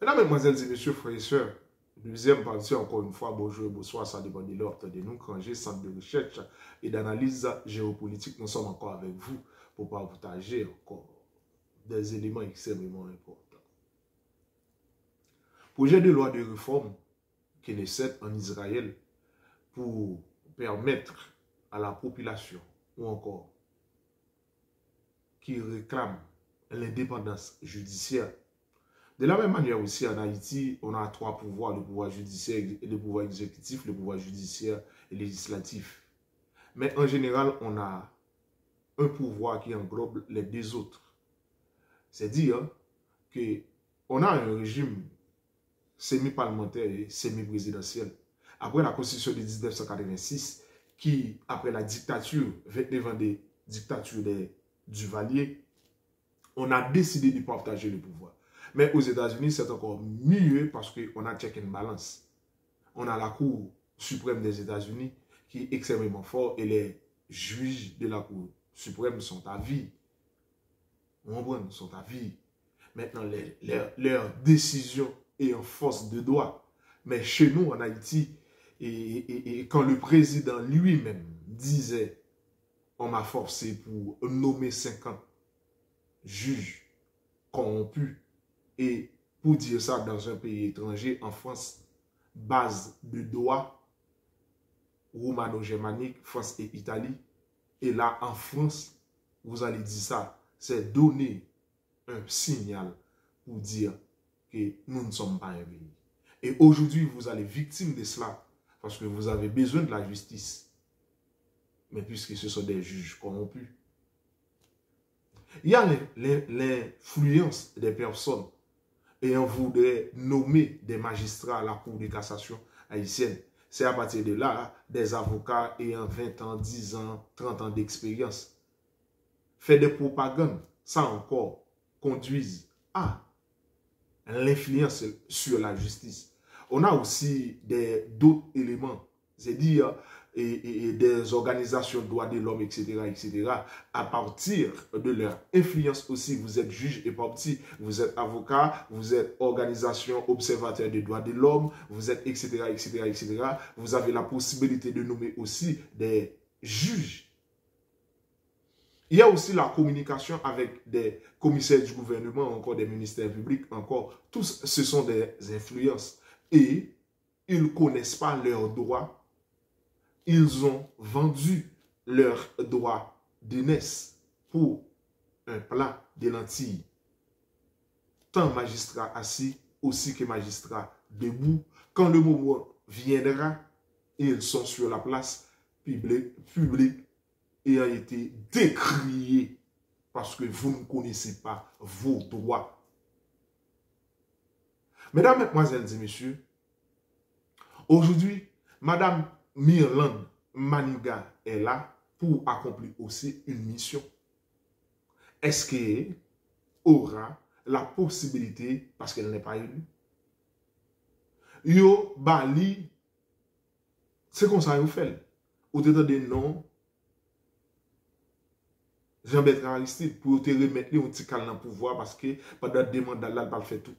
Mesdames, Mesdemoiselles et Messieurs, frères et sœurs, deuxième partie, encore une fois, bonjour et bonsoir, ça dépend de l'heure de nous, Granger, centre de recherche et d'analyse géopolitique. Nous sommes encore avec vous pour partager encore des éléments extrêmement importants. Projet de loi de réforme qui naissait en Israël pour permettre à la population ou encore qui réclame l'indépendance judiciaire. De la même manière aussi, en Haïti, on a trois pouvoirs, le pouvoir judiciaire, le pouvoir exécutif, le pouvoir judiciaire et législatif. Mais en général, on a un pouvoir qui englobe les deux autres. C'est dire qu'on a un régime semi-parlementaire et semi-présidentiel. Après la Constitution de 1986, qui, après la dictature, 29 ans de dictature des Duvalier, on a décidé de partager le pouvoir. Mais aux États-Unis, c'est encore mieux parce qu'on a check and balance. On a la Cour suprême des États-Unis qui est extrêmement fort et les juges de la Cour suprême sont à vie. On sont à vie. Maintenant, leur décision est en force de droit. Mais chez nous, en Haïti, et quand le président lui-même disait on m'a forcé pour nommer 50 juges corrompus, et pour dire ça dans un pays étranger, en France, base de droit romano-germanique, France et Italie. Et là, en France, vous allez dire ça, c'est donner un signal pour dire que nous ne sommes pas un pays. Et aujourd'hui, vous allez victime de cela parce que vous avez besoin de la justice. Mais puisque ce sont des juges corrompus. Il y a l'influence des personnes et on voudrait nommer des magistrats à la Cour de cassation haïtienne. C'est à partir de là, des avocats ayant 20 ans, 10 ans, 30 ans d'expérience. Fait des propagandes, ça encore, conduisent à l'influence sur la justice. On a aussi d'autres éléments, c'est-à-dire des organisations de droits de l'homme, etc., à partir de leur influence aussi. Vous êtes juge et parti, vous êtes avocat, vous êtes organisation observateur des droits de l'homme, vous êtes, etc. Vous avez la possibilité de nommer aussi des juges. Il y a aussi la communication avec des commissaires du gouvernement, encore des ministères publics, encore. Tous, ce sont des influences. Et ils ne connaissent pas leurs droits. Ils ont vendu leurs droits d'aînesse pour un plat de lentilles. Tant magistrats assis, aussi que magistrats debout. Quand le moment viendra, ils sont sur la place publique et a été décrié parce que vous ne connaissez pas vos droits. Mesdames, Mesdemoiselles et Messieurs, aujourd'hui, Madame Mirland Maniga est là pour accomplir aussi une mission. Est-ce qu'elle aura la possibilité, parce qu'elle n'est pas élue, yo bali, c'est comme ça vous fait. Ou te des noms, Jean-Bertrand Aristide, pour te remettre un petit cal dans le pouvoir parce que pendant deux mandats là, il va faire tout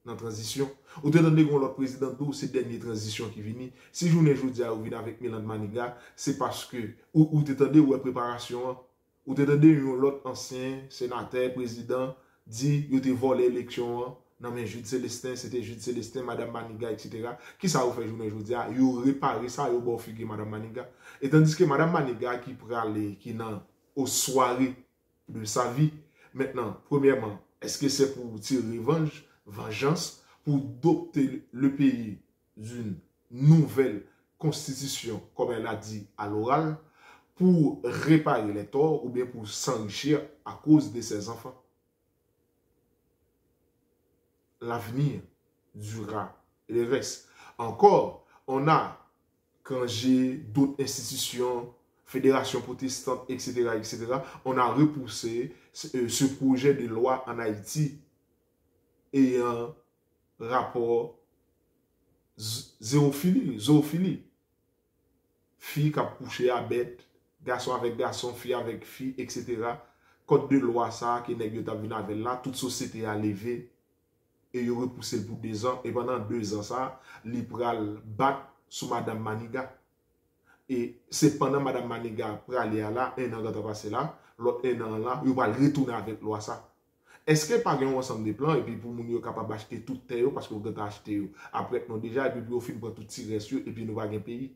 dans la transition. Ou te donner l'autre président d'où ces dernières transitions qui viennent. Si je ne dis à venir avec Milan Maniga, c'est parce que ou te donner une préparation, ou te donner l'autre ancien sénateur, président, dit il te volé l'élection. Non mais Jude Célestin, c'était Jude Célestin, Madame Maniga, etc. Qui ça vous fait journée aujourd'hui? Il a réparé ça, il a bon figure Madame Maniga. Et tandis que Madame Maniga qui prend aller, qui n'a aux soirées de sa vie. Maintenant, premièrement, est-ce que c'est pour tirer vengeance, pour doter le pays d'une nouvelle constitution, comme elle a dit à l'oral, pour réparer les torts ou bien pour s'enrichir à cause de ses enfants? L'avenir durera et le reste. Encore, on a, quand j'ai d'autres institutions, fédération protestante, etc., on a repoussé ce projet de loi en Haïti et un rapport zoophilie. Fille qui a couché à bête, garçon avec garçon, fille avec fille, etc. Code de loi, ça, qui n'est pas venu avec là, toute société a levé. et il repoussé pour 2 ans. Et pendant 2 ans, ça, il pral battre sous Madame Maniga. Et c'est pendant Madame Maniga pral là, 1 an quand passé là, l'autre 1 an là, il va retourner avec loi ça. Est-ce que pas un ensemble de plans et puis pour nous capable d'acheter tout terre parce que vous avez acheté après nous déjà et puis au fin pour tout tirer sur et puis nous va un pays.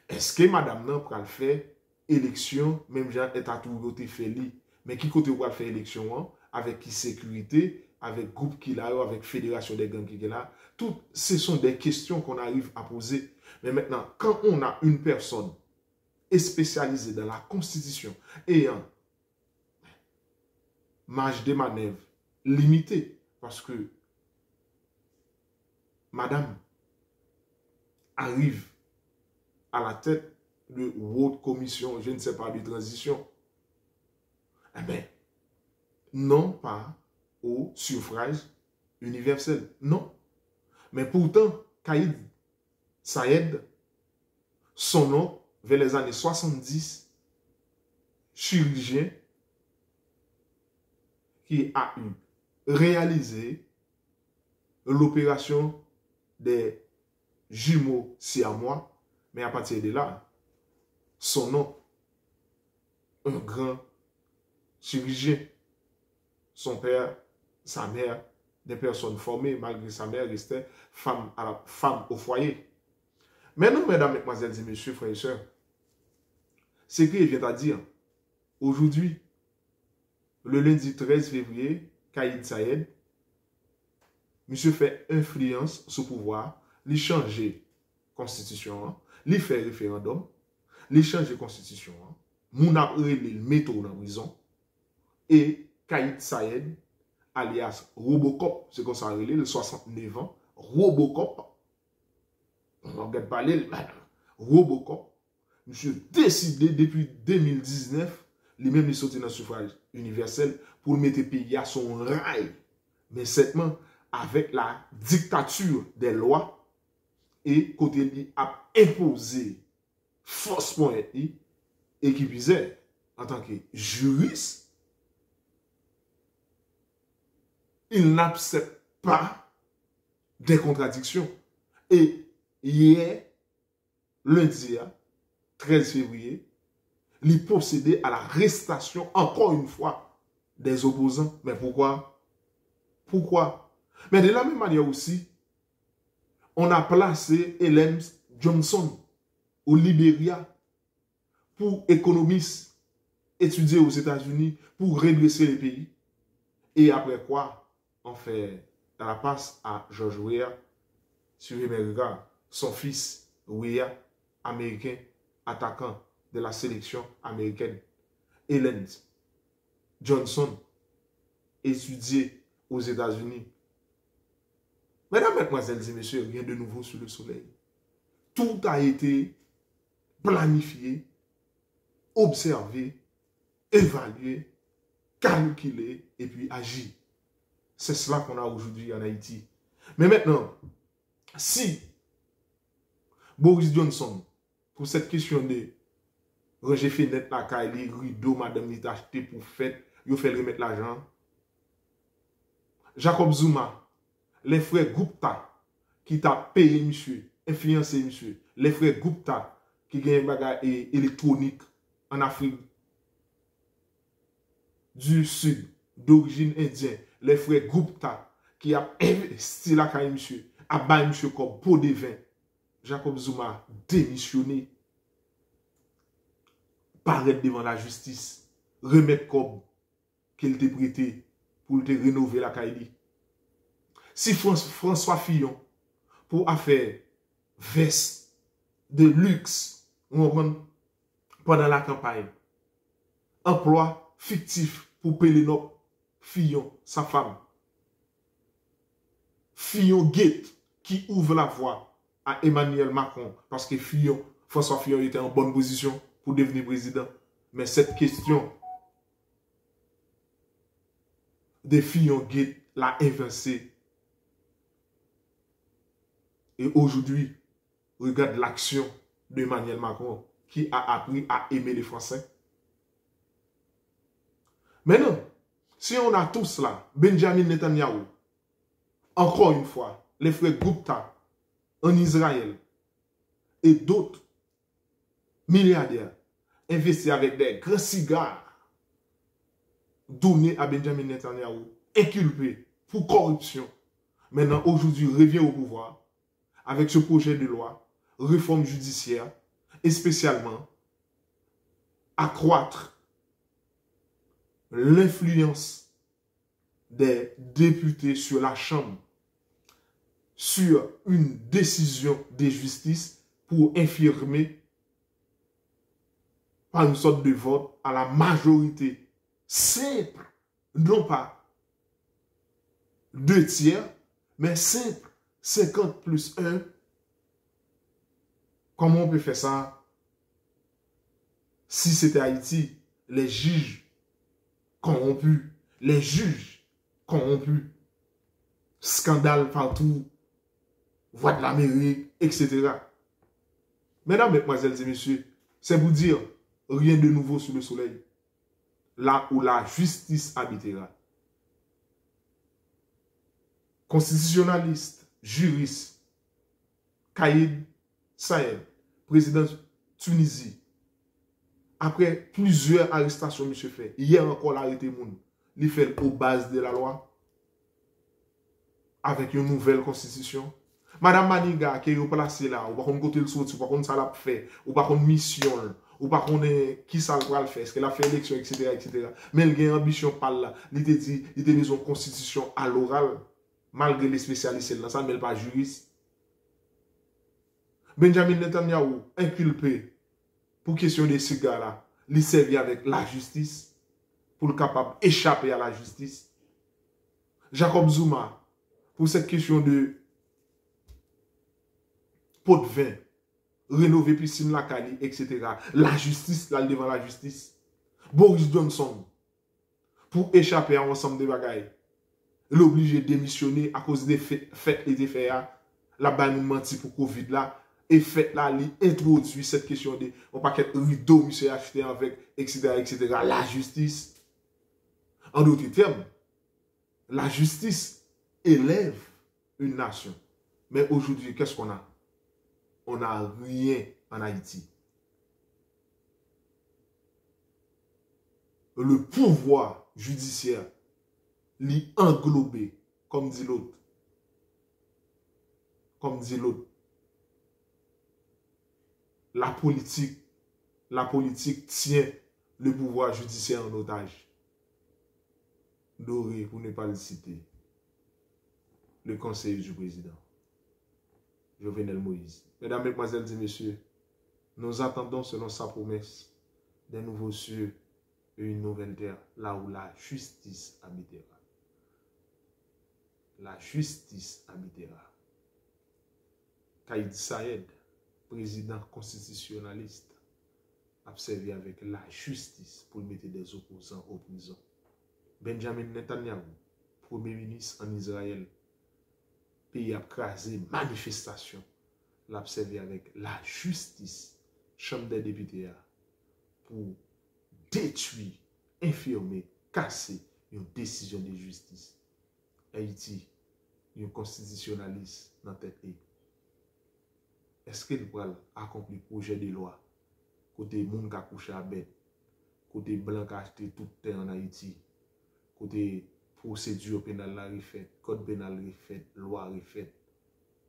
Est-ce que madame nan pral faire élection même gens état tout fait li mais qui côté va faire élection avec qui sécurité avec groupe qui là avec fédération des gangs qui est là tout ce sont des questions qu'on arrive à poser mais maintenant quand on a une personne spécialisée dans la constitution ayant marge de manœuvre limitée parce que madame arrive à la tête de votre commission, je ne sais pas, de transition. Eh bien, non pas au suffrage universel. Non. Mais pourtant, Kaïd Saïed, son nom, vers les années 70, chirurgien qui a eu réalisé l'opération des jumeaux siamois. Mais à partir de là, son nom, un grand chirurgien, son père, sa mère, des personnes formées, malgré sa mère restait femme au foyer. Maintenant, mesdames, mesdemoiselles et messieurs, frères et sœurs, ce qu'il vient à dire, aujourd'hui, le lundi 13 février, Kaïd Saïed, monsieur fait influence sur le pouvoir, il changer constitution, il fait référendum, il change constitution, moun ap relé le mettre dans prison, et Kaïd Saïed, alias Robocop, c'est comme ça relé, le 69 ans, Robocop, on ne regarde pas les Robocop, monsieur décidé depuis 2019, lui-même il sorti dans le suffrage universel pour mettre pays à son rail, mais certainement avec la dictature des lois, et côté lui a imposé forcément et qui visait en tant que juriste, il n'accepte pas des contradictions. Et hier, lundi 13 février, il procédait à l'arrestation, encore une fois, des opposants. Mais pourquoi? Pourquoi? Mais de la même manière aussi, on a placé Ellen Johnson au Libéria pour économiste, étudier aux États-Unis, pour redresser les pays. Et après quoi, on fait la passe à George Weah, suivez mes regards, son fils Weah, américain, attaquant de la sélection américaine. Ellen Johnson, étudié aux États-Unis. Mesdames, mesdemoiselles et messieurs, rien de nouveau sous le soleil. Tout a été planifié, observé, évalué, calculé et puis agi. C'est cela qu'on a aujourd'hui en Haïti. Mais maintenant, si Boris Johnson, pour cette question de Roger Fenêtre, la Kaili, rideau, madame, il t'a acheté pour fête, il fait remettre l'argent. Jacob Zuma, les frères Gupta, qui t'a payé, monsieur, influencé, monsieur, les frères Gupta, qui gagnent un bagage électronique en Afrique du Sud, d'origine indienne, les frères Gupta, qui a investi la caille, monsieur, a baillé, monsieur, comme pot de vin. Jacob Zuma démissionné, paraître devant la justice, remettre comme qu'il t'a prêté pour te rénover la caille. Si François Fillon, pour faire veste de luxe, pendant la campagne, emploi fictif pour Pélénope Fillon, sa femme. Fillon Gate qui ouvre la voie à Emmanuel Macron parce que François Fillon était en bonne position pour devenir président. Mais cette question de Fillon Gate l'a inversé. Et aujourd'hui, regarde l'action d'Emmanuel Macron qui a appris à aimer les Français. Maintenant, si on a tout cela, Benjamin Netanyahu, encore une fois, les frères Gupta en Israël et d'autres milliardaires investis avec des grands cigares donnés à Benjamin Netanyahu, inculpés pour corruption, maintenant aujourd'hui revient au pouvoir avec ce projet de loi, réforme judiciaire, et spécialement accroître l'influence des députés sur la Chambre, sur une décision de justice pour infirmer par une sorte de vote à la majorité simple, non pas 2/3, mais simple, 50+1. Comment on peut faire ça? Si c'était Haïti, les juges corrompus, scandale partout, voix de l'Amérique, etc. Mesdames, mesdemoiselles et messieurs, c'est vous dire rien de nouveau sous le soleil. Là où la justice habitera. Constitutionnaliste, juriste, Kaïd Saïed, président Tunisie, après plusieurs arrestations, monsieur fait, hier encore l'arrêté moun, il fait aux bases de la loi, avec une nouvelle constitution. Madame Maniga, qui est placée là, ou pas qu'on côté le sorti, ou pas qu'on ça l'a fait, ou pas qu'on mission, ou pas qu'on est qui ça va le faire, est-ce qu'elle a fait élection, etc., etc. Mais elle a une ambition par là, il te dit, il te mis une constitution à l'oral, malgré les spécialistes là, ça ne mêle pas juriste. Benjamin Netanyahu, inculpé pour question des cigares là, il servi avec la justice, pour le capable d'échapper à la justice. Jacob Zuma, pour cette question de pot de vin, rénover piscine la Cali, etc. La justice, là, devant la justice. Boris Johnson, pour échapper à l'ensemble des bagailles, il est obligé de démissionner à cause des faits et des faits. Là-bas, nous menti pour Covid là. Et fait là, il introduit cette question de on paquet rideau, monsieur acheté avec, etc., etc. La justice. En d'autres termes, la justice élève une nation. Mais aujourd'hui, qu'est-ce qu'on a? On n'a rien en Haïti. Le pouvoir judiciaire l'y englobé, comme dit l'autre. Comme dit l'autre. La politique tient le pouvoir judiciaire en otage. Doré, pour ne pas le citer, le conseiller du président, Jovenel Moïse. Mesdames, mesdemoiselles et messieurs, nous attendons selon sa promesse des nouveaux cieux et une nouvelle terre, là où la justice habitera. La justice habitera. Kaïd Saïed, président constitutionnaliste, a servi avec la justice pour mettre des opposants en prison. Benjamin Netanyahu, premier ministre en Israël, pays a crasé manifestation, l'a servi avec la justice, chambre des députés, pour détruire, infirmer, casser une décision de justice. Haïti, un constitutionnaliste dans la tête. Est-ce qu'il va accomplir le projet de loi côté moun qui a couché à bête, côté blanc qui a acheté toute terre en Haïti, côté procédure pénale refaite, code pénal refait, loi refaite,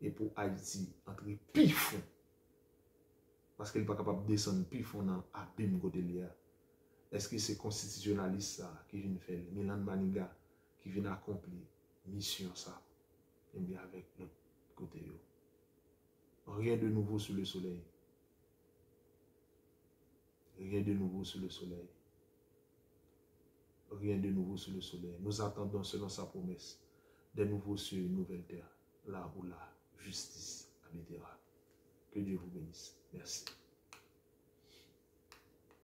et pour Haïti entrer pif, parce qu'il n'est pas capable de descendre pif dans l'abîme côté lié. Est-ce que c'est constitutionnaliste ça qui vient faire, Milan Maniga qui vient accomplir mission ça, et bien avec l'autre côté. Rien de nouveau sous le soleil. Rien de nouveau sous le soleil. Rien de nouveau sous le soleil. Nous attendons selon sa promesse des nouveaux cieux et une nouvelle terre, là où la justice habitera. Que Dieu vous bénisse. Merci.